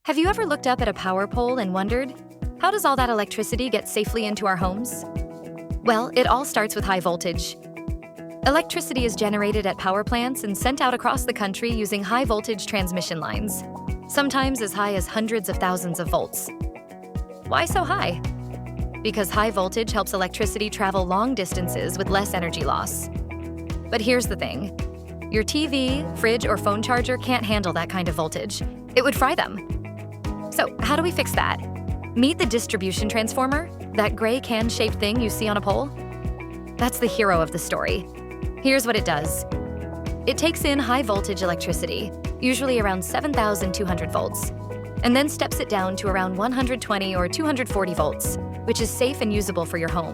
Have you ever looked up at a power pole and wondered, how does all that electricity get safely into our homes? Well, it all starts with high voltage. Electricity is generated at power plants and sent out across the country using high voltage transmission lines, sometimes as high as hundreds of thousands of volts. Why so high? Because high voltage helps electricity travel long distances with less energy loss. But here's the thing. Your TV, fridge, or phone charger can't handle that kind of voltage. It would fry them. So how do we fix that? Meet the distribution transformer, that gray can-shaped thing you see on a pole. That's the hero of the story. Here's what it does. It takes in high voltage electricity, usually around 7,200 volts, and then steps it down to around 120 or 240 volts, which is safe and usable for your home.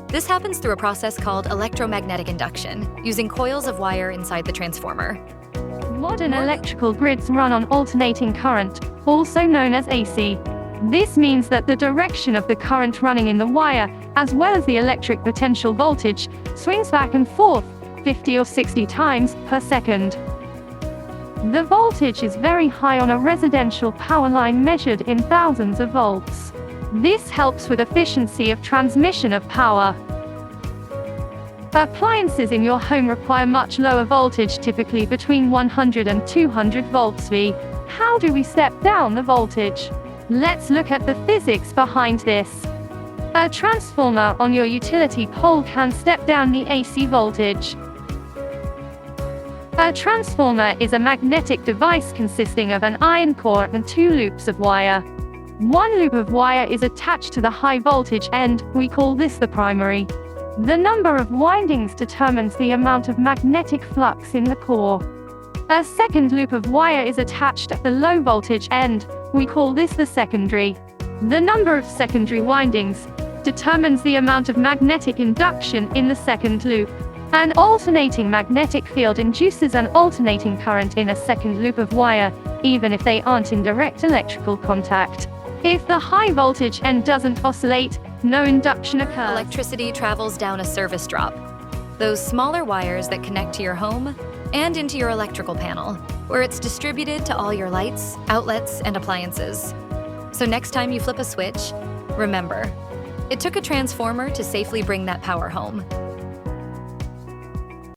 This happens through a process called electromagnetic induction, using coils of wire inside the transformer. Modern electrical grids run on alternating current, also known as AC. This means that the direction of the current running in the wire, as well as the electric potential voltage, swings back and forth 50 or 60 times per second. The voltage is very high on a residential power line, measured in thousands of volts. This helps with efficiency of transmission of power. Appliances in your home require much lower voltage, typically between 100 and 200 volts V. How do we step down the voltage? Let's look at the physics behind this. A transformer on your utility pole can step down the AC voltage. A transformer is a magnetic device consisting of an iron core and two loops of wire. One loop of wire is attached to the high voltage end. We call this the primary. The number of windings determines the amount of magnetic flux in the core. A second loop of wire is attached at the low voltage end. We call this the secondary. The number of secondary windings determines the amount of magnetic induction in the second loop. An alternating magnetic field induces an alternating current in a second loop of wire, even if they aren't in direct electrical contact. If the high voltage end doesn't oscillate, no induction occurs. Electricity travels down a service drop, those smaller wires that connect to your home and into your electrical panel, where it's distributed to all your lights, outlets, and appliances. So next time you flip a switch, remember, it took a transformer to safely bring that power home.